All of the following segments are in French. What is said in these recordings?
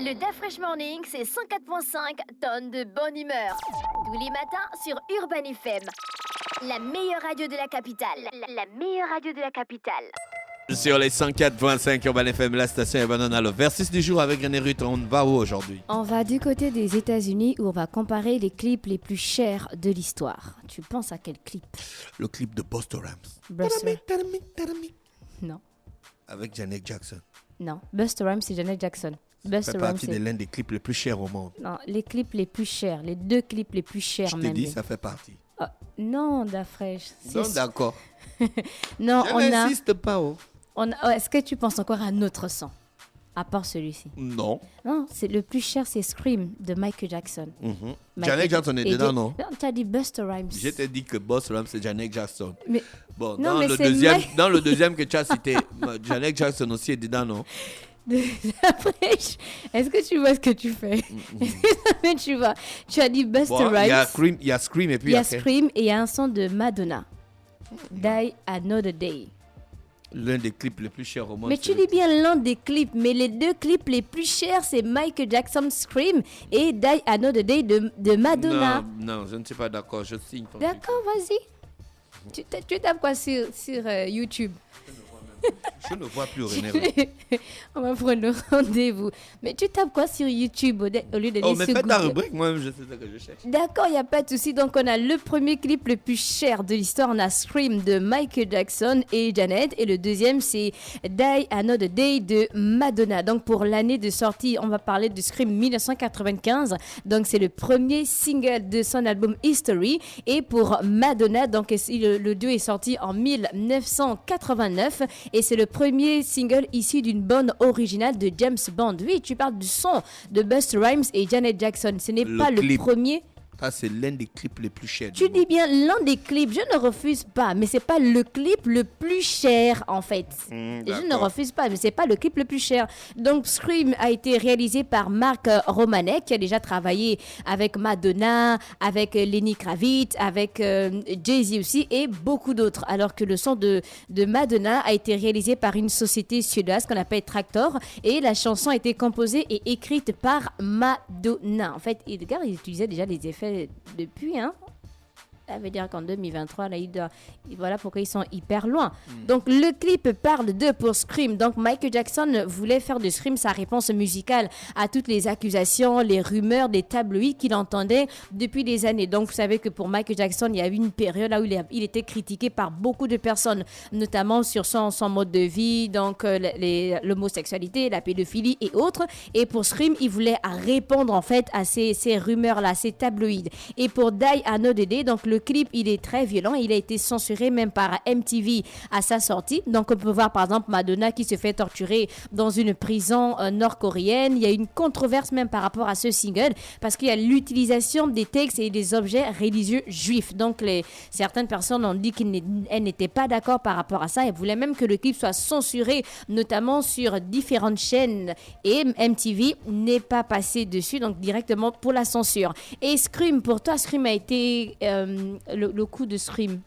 Le Da Fresh Morning, c'est 104.5 tonnes de bonne humeur. Tous les matins sur Urban FM. La meilleure radio de la capitale. La meilleure radio de la capitale. Sur les 104.5 Urban FM, la station est banane. Le versus du jour avec René Ruth. On va où aujourd'hui? On va du côté des États-Unis où on va comparer les clips les plus chers de l'histoire. Tu penses à quel clip? Le clip de Busta Rhymes. Busta. Non. Avec Janet Jackson. Non. Busta Rhymes, c'est Janet Jackson. Ça fait partie de l'un des clips les plus chers au monde. Non, les clips les plus chers. Les deux clips les plus chers. Je te dis, ça fait partie. Oh, non, Da Fresh. Non, d'accord. Non, je n'insiste pas. Est-ce que tu penses encore à un autre son à part celui-ci? Non. Non, c'est le plus cher, c'est Scream de Michael Jackson. Janet Jackson est dedans, non? Non, tu as dit Busta Rhymes. Je t'ai dit que Busta Rhymes, c'est Janet Jackson. Mais... Bon, non, dans le deuxième que tu as cité, Janet Jackson aussi est dedans, non? Est-ce que tu vois ce que tu fais? Tu vois, tu as dit Busta Rhymes. Il y a Scream et puis il y a Scream et il y a un son de Madonna. Die Another Day. L'un des clips les plus chers au monde. Mais tu dis bien l'un des clips, mais les deux clips les plus chers, c'est Michael Jackson Scream et Die Another Day de Madonna. Non, je ne suis pas d'accord, je signe. D'accord, vas-y. Tu tapes quoi sur YouTube? Je ne vois plus René. On va prendre le rendez-vous. Mais tu tapes quoi sur YouTube au lieu d'aller sur mais fais Google? ta rubrique, moi-même je sais ce que je cherche. D'accord, il n'y a pas de souci. Donc on a le premier clip le plus cher de l'histoire. On a Scream de Michael Jackson et Janet. Et le deuxième, c'est Die Another Day de Madonna. Donc pour l'année de sortie, on va parler de Scream 1995. Donc c'est le premier single de son album History. Et pour Madonna, donc le duo est sorti en 1989. Et c'est le premier single issu d'une bande originale de James Bond. Oui, tu parles du son de Busta Rhymes et Janet Jackson. Ce n'est pas le premier. Ça, c'est l'un des clips les plus chers. Tu dis bien l'un des clips. Je ne refuse pas, mais c'est pas le clip le plus cher en fait. Je ne refuse pas, mais c'est pas le clip le plus cher. Donc Scream a été réalisé par Mark Romanek, qui a déjà travaillé avec Madonna, avec Lenny Kravitz, avec Jay-Z aussi et beaucoup d'autres. Alors que le son de Madonna a été réalisé par une société suédoise qu'on appelle Tractor et la chanson a été composée et écrite par Madonna. En fait, il utilisait déjà les effets depuis, hein. Ça veut dire qu'en 2023, là, voilà pourquoi ils sont hyper loin. Donc, le clip parle pour Scream. Donc, Michael Jackson voulait faire de Scream sa réponse musicale à toutes les accusations, les rumeurs des tabloïds qu'il entendait depuis des années. Donc, vous savez que pour Michael Jackson, il y a eu une période là où il était critiqué par beaucoup de personnes, notamment sur son mode de vie, donc l'homosexualité, la pédophilie et autres. Et pour Scream, il voulait répondre en fait à ces rumeurs-là, ces tabloïds. Et pour Die Another Day, donc le clip, il est très violent. Il a été censuré même par MTV à sa sortie. Donc, on peut voir par exemple Madonna qui se fait torturer dans une prison nord-coréenne. Il y a une controverse même par rapport à ce single parce qu'il y a l'utilisation des textes et des objets religieux juifs. Donc, certaines personnes ont dit qu'elles n'étaient pas d'accord par rapport à ça. Elles voulaient même que le clip soit censuré, notamment sur différentes chaînes. Et MTV n'est pas passé dessus, donc directement pour la censure. Et Scream, pour toi, Scream a été... le coût de Scream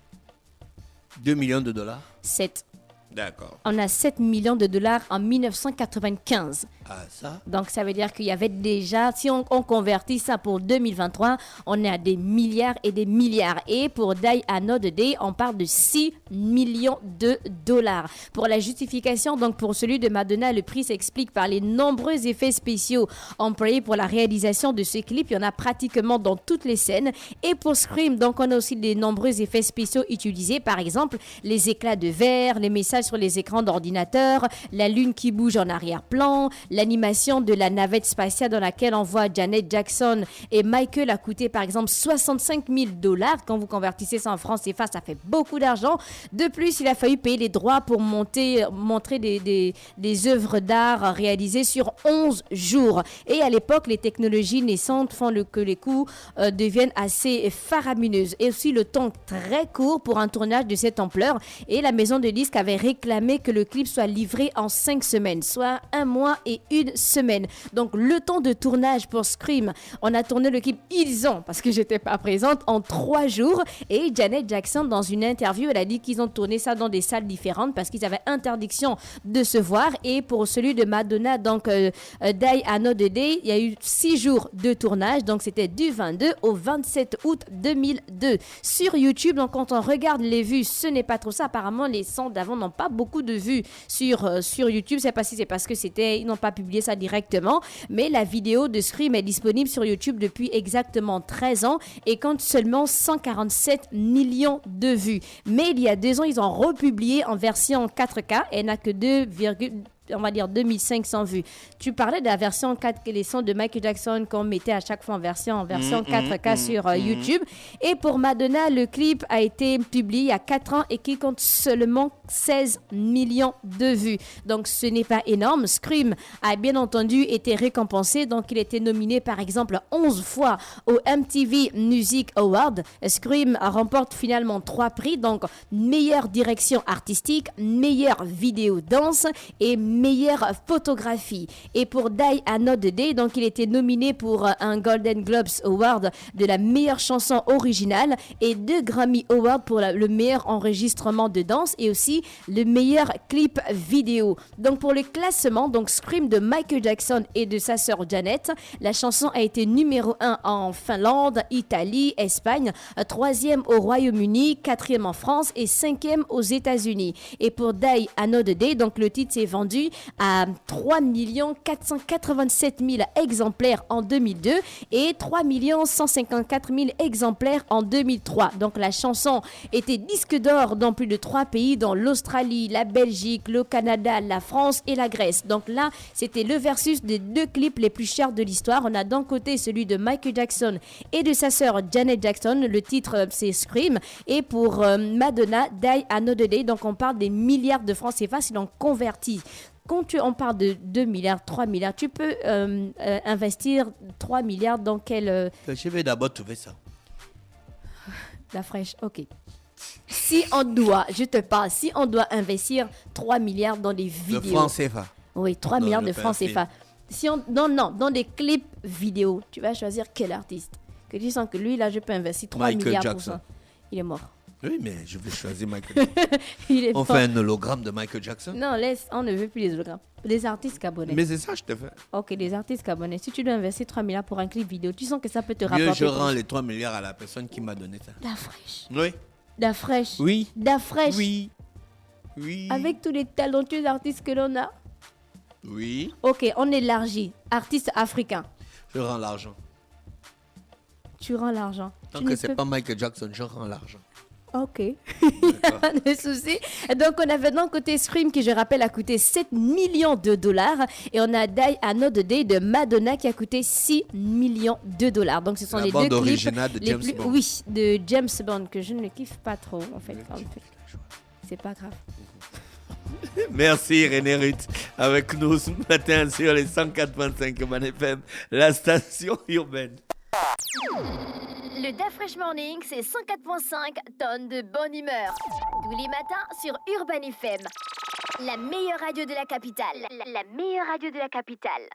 2 millions de dollars. 7. D'accord. On a 7 millions de dollars en 1995. Ah, ça? Donc, ça veut dire qu'il y avait déjà, si on convertit ça pour 2023, on est à des milliards et des milliards. Et pour Die Another Day, on parle de 6 millions de dollars. Pour la justification, donc pour celui de Madonna, le prix s'explique par les nombreux effets spéciaux employés pour la réalisation de ce clip. Il y en a pratiquement dans toutes les scènes. Et pour Scream, donc on a aussi des nombreux effets spéciaux utilisés. Par exemple, les éclats de verre, les messages sur les écrans d'ordinateur, la lune qui bouge en arrière-plan, l'animation de la navette spatiale dans laquelle on voit Janet Jackson et Michael a coûté par exemple 65 000 $. Quand vous convertissez ça en francs CFA, ça fait beaucoup d'argent. De plus, il a fallu payer les droits pour montrer des œuvres d'art réalisées sur 11 jours. Et à l'époque, les technologies naissantes font que les coûts deviennent assez faramineuses. Et aussi le temps très court pour un tournage de cette ampleur. Et la maison de disques avait réclamé que le clip soit livré en 5 semaines, soit 1 mois et 1 semaine. Donc le temps de tournage pour Scream, on a tourné le clip, parce que j'étais pas présente, en 3 jours. Et Janet Jackson, dans une interview, elle a dit qu'ils ont tourné ça dans des salles différentes parce qu'ils avaient interdiction de se voir. Et pour celui de Madonna, donc Die Another Day, il y a eu 6 jours de tournage, donc c'était du 22 au 27 août 2002 sur YouTube. Donc quand on regarde les vues, ce n'est pas trop ça. Apparemment les sons d'avant n'ont pas beaucoup de vues sur YouTube. Je sais pas si c'est parce que ils n'ont pas publié ça directement, mais la vidéo de Scream est disponible sur YouTube depuis exactement 13 ans et compte seulement 147 millions de vues. Mais il y a 2 ans, ils ont republié en version 4K et n'a que 2500 vues. Tu parlais de la version 4, les sons de Michael Jackson qu'on mettait à chaque fois en version 4K sur YouTube. Et pour Madonna, le clip a été publié il y a 4 ans et qui compte seulement 16 millions de vues. Donc ce n'est pas énorme. Scream a bien entendu été récompensé. Donc il était nominé par exemple 11 fois au MTV Music Award. Scream remporte finalement 3 prix. Donc meilleure direction artistique, meilleure vidéo danse et meilleure photographie. Et pour Die Another Day, donc il était nominé pour un Golden Globes Award de la meilleure chanson originale et 2 Grammy Awards pour le meilleur enregistrement de danse et aussi le meilleur clip vidéo. Donc pour le classement, donc Scream de Michael Jackson et de sa sœur Janet, la chanson a été numéro 1 en Finlande, Italie, Espagne, 3e au Royaume-Uni, 4e en France et 5e aux États-Unis. Et pour Die Another Day, donc le titre s'est vendu à 3 487 000 exemplaires en 2002 et 3 154 000 exemplaires en 2003. Donc la chanson était disque d'or dans plus de 3 pays, dans l'Australie, la Belgique, le Canada, la France et la Grèce. Donc là, c'était le versus des 2 clips les plus chers de l'histoire. On a d'un côté celui de Michael Jackson et de sa sœur Janet Jackson. Le titre, c'est Scream. Et pour Madonna, Die Another Day. Donc on parle des milliards de francs CFA si l'on convertit. Quand on parle de 2 milliards, 3 milliards, tu peux investir 3 milliards dans quel... Je vais d'abord trouver ça. La fraîche, ok. Si on doit investir 3 milliards dans des vidéos... De francs CFA. Oui, 3 milliards de francs CFA. Dans des clips vidéo, tu vas choisir quel artiste? Que tu sens que lui, là, je peux investir 3 milliards Jackson. pour ça. Il est mort. Oui, mais je vais choisir Michael Jackson. On fait un hologramme de Michael Jackson? Non, on ne veut plus les hologrammes. Les artistes gabonais. Mais c'est ça, je te fais. Ok, les artistes gabonais. Si tu dois investir 3 milliards pour un clip vidéo, tu sens que ça peut te rapporter... Je rends les 3 milliards à la personne qui m'a donné ça. La fraîche. Oui. La fraîche. Oui. La fraîche. Oui. Oui. Avec tous les talentueux artistes que l'on a. Oui. Ok, on élargit. Artiste africain. Je rends l'argent. Tu rends l'argent. Tant que c'est pas Michael Jackson, je rends l'argent. Ok, pas de souci. Donc, on avait d'un côté Scream qui, je rappelle, a coûté 7 millions de dollars. Et on a Die Another Day de Madonna qui a coûté 6 millions de dollars. Donc, ce sont les 2 clips originale de James Bond. Oui, de James Bond, que je ne kiffe pas trop, en fait. C'est pas grave. Merci René Ruth avec nous ce matin sur les 104.5 Urban FM, la station urbaine. Le Da Fresh Morning, c'est 104.5 tonnes de bonne humeur. Tous les matins sur Urban FM. La meilleure radio de la capitale. La meilleure radio de la capitale.